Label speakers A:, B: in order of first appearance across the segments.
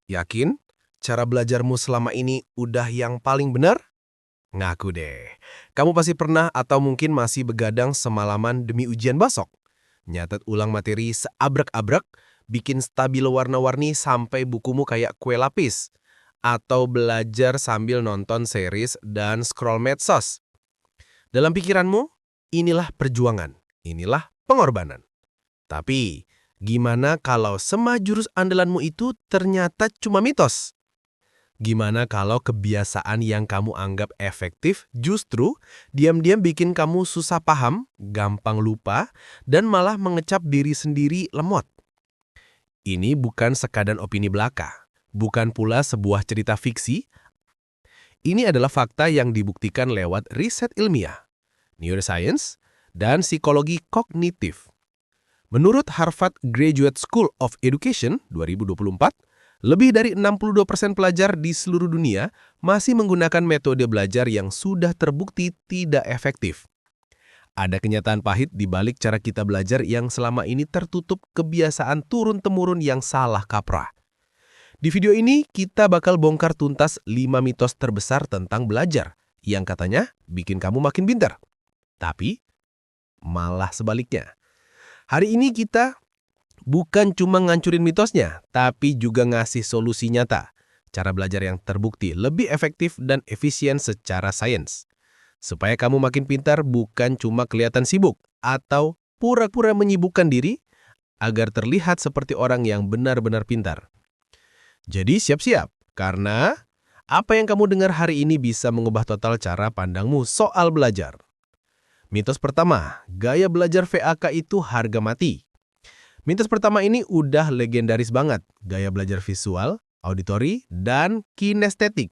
A: Yakin? Cara belajarmu selama ini udah yang paling benar? Ngaku deh. Kamu pasti pernah atau mungkin masih begadang semalaman demi ujian besok. Nyatet ulang materi seabrek-abrek, bikin stabilo warna-warni sampai bukumu kayak kue lapis. Atau belajar sambil nonton series dan scroll medsos. Dalam pikiranmu, inilah perjuangan, inilah pengorbanan. Tapi, gimana kalau semua jurus andalanmu itu ternyata cuma mitos? Gimana kalau kebiasaan yang kamu anggap efektif justru diam-diam bikin kamu susah paham, gampang lupa, dan malah mengecap diri sendiri lemot? Ini bukan sekadar opini belaka, bukan pula sebuah cerita fiksi. Ini adalah fakta yang dibuktikan lewat riset ilmiah, neuroscience, dan psikologi kognitif. Menurut Harvard Graduate School of Education 2024, lebih dari 62% pelajar di seluruh dunia masih menggunakan metode belajar yang sudah terbukti tidak efektif. Ada kenyataan pahit di balik cara kita belajar yang selama ini tertutup kebiasaan turun-temurun yang salah kaprah. Di video ini, kita bakal bongkar tuntas 5 mitos terbesar tentang belajar yang katanya bikin kamu makin pintar. Tapi, malah sebaliknya. Hari ini kita bukan cuma ngancurin mitosnya, tapi juga ngasih solusi nyata. Cara belajar yang terbukti lebih efektif dan efisien secara sains. Supaya kamu makin pintar bukan cuma kelihatan sibuk atau pura-pura menyibukkan diri agar terlihat seperti orang yang benar-benar pintar. Jadi siap-siap, karena apa yang kamu dengar hari ini bisa mengubah total cara pandangmu soal belajar. Mitos pertama, gaya belajar VAK itu harga mati. Mitos pertama ini udah legendaris banget, gaya belajar visual, auditori, dan kinestetik.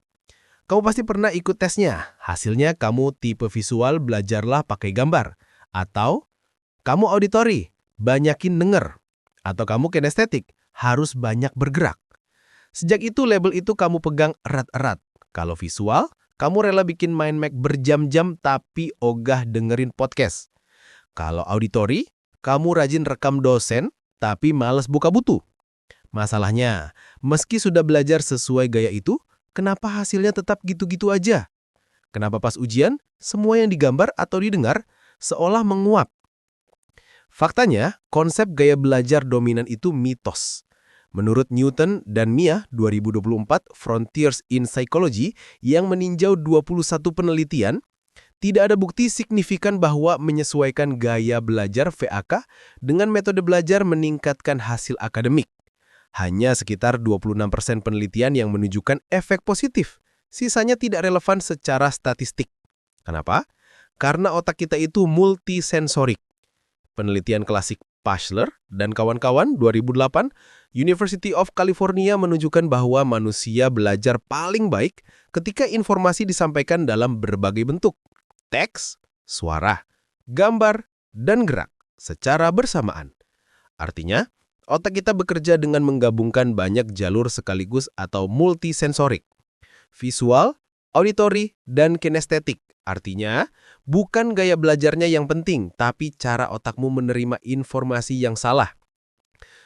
A: Kamu pasti pernah ikut tesnya, hasilnya kamu tipe visual belajarlah pakai gambar. Atau kamu auditori, banyakin denger. Atau kamu kinestetik, harus banyak bergerak. Sejak itu label itu kamu pegang erat-erat. Kalau visual, kamu rela bikin mind map berjam-jam tapi ogah dengerin podcast. Kalau auditori, kamu rajin rekam dosen tapi males buka buku. Masalahnya, meski sudah belajar sesuai gaya itu, kenapa hasilnya tetap gitu-gitu aja? Kenapa pas ujian, semua yang digambar atau didengar seolah menguap? Faktanya, konsep gaya belajar dominan itu mitos. Menurut Newton dan Mia 2024 Frontiers in Psychology yang meninjau 21 penelitian, tidak ada bukti signifikan bahwa menyesuaikan gaya belajar VAK dengan metode belajar meningkatkan hasil akademik. Hanya sekitar 26% penelitian yang menunjukkan efek positif. Sisanya tidak relevan secara statistik. Kenapa? Karena otak kita itu multisensorik. Penelitian klasik Pashler dan kawan-kawan 2008, University of California menunjukkan bahwa manusia belajar paling baik ketika informasi disampaikan dalam berbagai bentuk. Teks, suara, gambar, dan gerak secara bersamaan. Artinya, otak kita bekerja dengan menggabungkan banyak jalur sekaligus atau multisensorik. Visual, auditori, dan kinestetik. Artinya, bukan gaya belajarnya yang penting, tapi cara otakmu menerima informasi yang salah.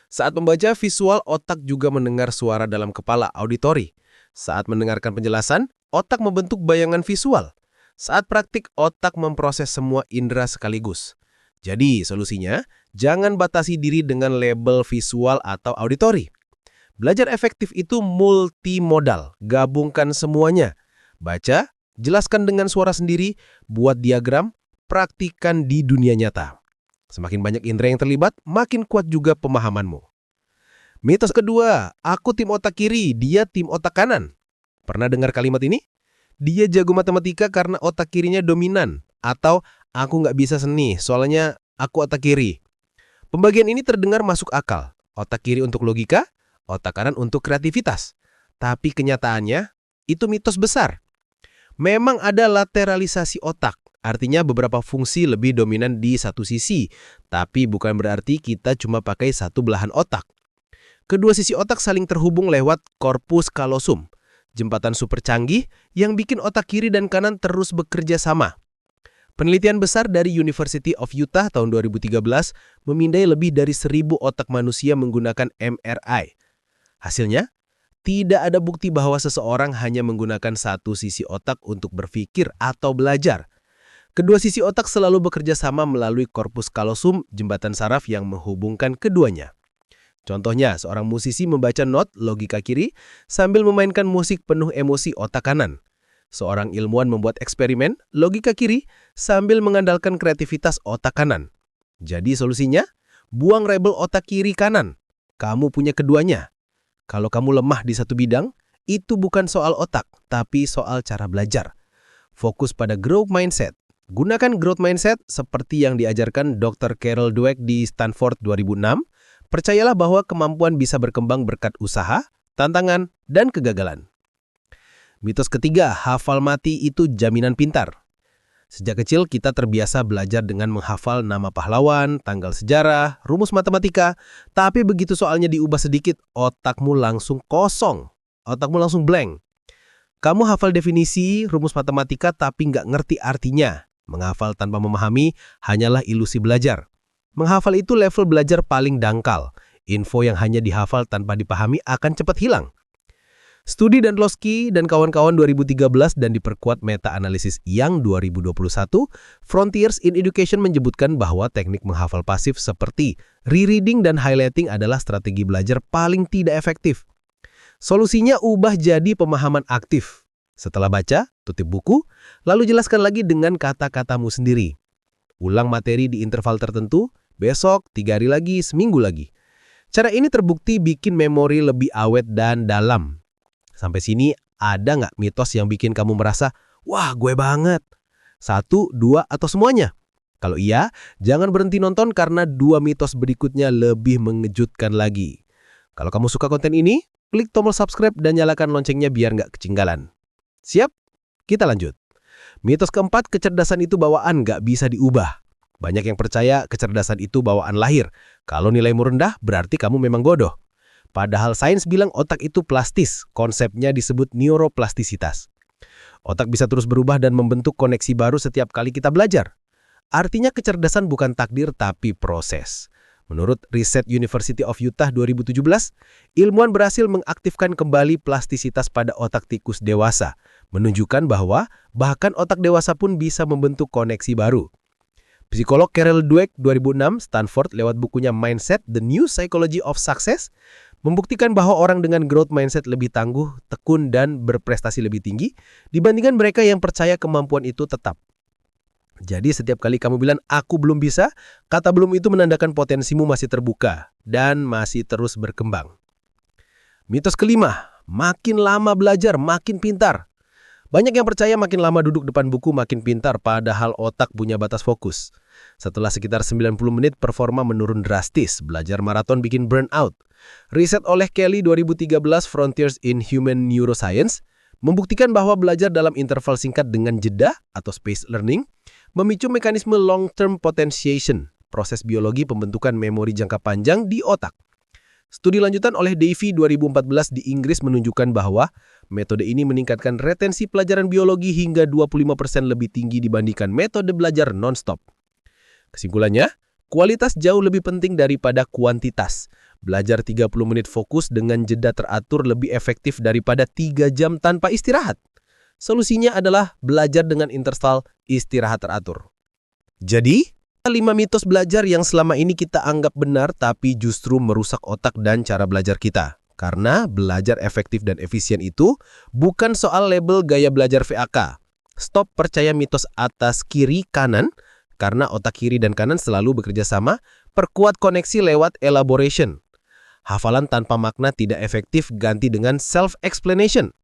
A: Saat membaca visual, otak juga mendengar suara dalam kepala auditori. Saat mendengarkan penjelasan, otak membentuk bayangan visual. Saat praktik, otak memproses semua indera sekaligus. Jadi, solusinya, jangan batasi diri dengan label visual atau auditori. Belajar efektif itu multimodal, gabungkan semuanya. Baca, jelaskan dengan suara sendiri, buat diagram, praktikan di dunia nyata. Semakin banyak indera yang terlibat, makin kuat juga pemahamanmu. Mitos kedua, aku tim otak kiri, dia tim otak kanan. Pernah dengar kalimat ini? Dia jago matematika karena otak kirinya dominan. Atau aku nggak bisa seni, soalnya aku otak kiri. Pembagian ini terdengar masuk akal. Otak kiri untuk logika, otak kanan untuk kreativitas. Tapi kenyataannya, itu mitos besar. Memang ada lateralisasi otak, artinya beberapa fungsi lebih dominan di satu sisi, tapi bukan berarti kita cuma pakai satu belahan otak. Kedua sisi otak saling terhubung lewat corpus callosum, jembatan super canggih yang bikin otak kiri dan kanan terus bekerja sama. Penelitian besar dari University of Utah tahun 2013 memindai lebih dari 1.000 otak manusia menggunakan MRI. Hasilnya, Tidak ada bukti bahwa seseorang hanya menggunakan satu sisi otak untuk berpikir atau belajar. Kedua sisi otak selalu bekerja sama melalui korpus kalosum, jembatan saraf yang menghubungkan keduanya. Contohnya, seorang musisi membaca not logika kiri sambil memainkan musik penuh emosi otak kanan. Seorang ilmuwan membuat eksperimen logika kiri sambil mengandalkan kreativitas otak kanan. Jadi solusinya, buang rebel otak kiri kanan. Kamu punya keduanya. Kalau kamu lemah di satu bidang, itu bukan soal otak, tapi soal cara belajar. Fokus pada growth mindset. Gunakan growth mindset seperti yang diajarkan Dr. Carol Dweck di Stanford 2006. Percayalah bahwa kemampuan bisa berkembang berkat usaha, tantangan, dan kegagalan. Mitos ketiga, hafal mati itu jaminan pintar. Sejak kecil kita terbiasa belajar dengan menghafal nama pahlawan, tanggal sejarah, rumus matematika, tapi begitu soalnya diubah sedikit, otakmu langsung kosong, otakmu langsung blank. Kamu hafal definisi, rumus matematika tapi nggak ngerti artinya. Menghafal tanpa memahami hanyalah ilusi belajar. Menghafal itu level belajar paling dangkal. Info yang hanya dihafal tanpa dipahami akan cepat hilang. Studi Danlowski dan kawan-kawan 2013 dan diperkuat meta-analisis yang 2021, Frontiers in Education menyebutkan bahwa teknik menghafal pasif seperti rereading dan highlighting adalah strategi belajar paling tidak efektif. Solusinya ubah jadi pemahaman aktif. Setelah baca, tutup buku, lalu jelaskan lagi dengan kata-katamu sendiri. Ulang materi di interval tertentu, besok, 3 hari lagi, seminggu lagi. Cara ini terbukti bikin memori lebih awet dan dalam. Sampai sini, ada nggak mitos yang bikin kamu merasa, wah gue banget? 1, 2, atau semuanya? Kalau iya, jangan berhenti nonton karena 2 mitos berikutnya lebih mengejutkan lagi. Kalau kamu suka konten ini, klik tombol subscribe dan nyalakan loncengnya biar nggak ketinggalan. Siap? Kita lanjut. Mitos keempat, kecerdasan itu bawaan nggak bisa diubah. Banyak yang percaya kecerdasan itu bawaan lahir. Kalau nilaimu rendah, berarti kamu memang bodoh. Padahal sains bilang otak itu plastis, konsepnya disebut neuroplastisitas. Otak bisa terus berubah dan membentuk koneksi baru setiap kali kita belajar. Artinya kecerdasan bukan takdir tapi proses. Menurut riset University of Utah 2017, ilmuwan berhasil mengaktifkan kembali plastisitas pada otak tikus dewasa, menunjukkan bahwa bahkan otak dewasa pun bisa membentuk koneksi baru. Psikolog Carol Dweck 2006 Stanford lewat bukunya Mindset, The New Psychology of Success, membuktikan bahwa orang dengan growth mindset lebih tangguh, tekun, dan berprestasi lebih tinggi dibandingkan mereka yang percaya kemampuan itu tetap. Jadi setiap kali kamu bilang, aku belum bisa, kata belum itu menandakan potensimu masih terbuka dan masih terus berkembang. Mitos kelima, makin lama belajar, makin pintar. Banyak yang percaya makin lama duduk depan buku makin pintar, padahal otak punya batas fokus. Setelah sekitar 90 menit, performa menurun drastis, belajar maraton bikin burnout. Riset oleh Kelly 2013 Frontiers in Human Neuroscience membuktikan bahwa belajar dalam interval singkat dengan jeda atau spaced learning memicu mekanisme long-term potentiation, proses biologi pembentukan memori jangka panjang di otak. Studi lanjutan oleh Davy 2014 di Inggris menunjukkan bahwa metode ini meningkatkan retensi pelajaran biologi hingga 25% lebih tinggi dibandingkan metode belajar non-stop. Kesimpulannya, kualitas jauh lebih penting daripada kuantitas. Belajar 30 menit fokus dengan jeda teratur lebih efektif daripada 3 jam tanpa istirahat. Solusinya adalah belajar dengan interval istirahat teratur. Jadi, 5 mitos belajar yang selama ini kita anggap benar tapi justru merusak otak dan cara belajar kita. Karena belajar efektif dan efisien itu bukan soal label gaya belajar VAK. Stop percaya mitos atas kiri kanan, karena otak kiri dan kanan selalu bekerja sama, perkuat koneksi lewat elaboration. Hafalan tanpa makna tidak efektif, ganti dengan self-explanation.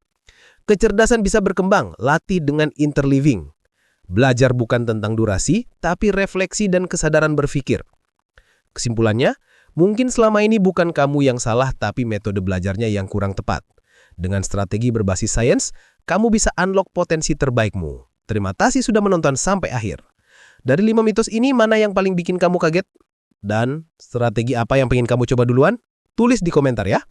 A: Kecerdasan bisa berkembang, latih dengan interleaving. Belajar bukan tentang durasi, tapi refleksi dan kesadaran berpikir. Kesimpulannya, mungkin selama ini bukan kamu yang salah, tapi metode belajarnya yang kurang tepat. Dengan strategi berbasis sains, kamu bisa unlock potensi terbaikmu. Terima kasih sudah menonton sampai akhir. Dari 5 mitos ini, mana yang paling bikin kamu kaget? Dan strategi apa yang pengen kamu coba duluan? Tulis di komentar ya.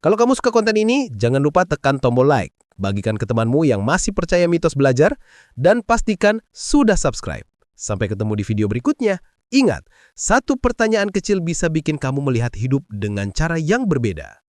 A: Kalau kamu suka konten ini, jangan lupa tekan tombol like. Bagikan ke temanmu yang masih percaya mitos belajar. Dan pastikan sudah subscribe. Sampai ketemu di video berikutnya. Ingat, satu pertanyaan kecil bisa bikin kamu melihat hidup dengan cara yang berbeda.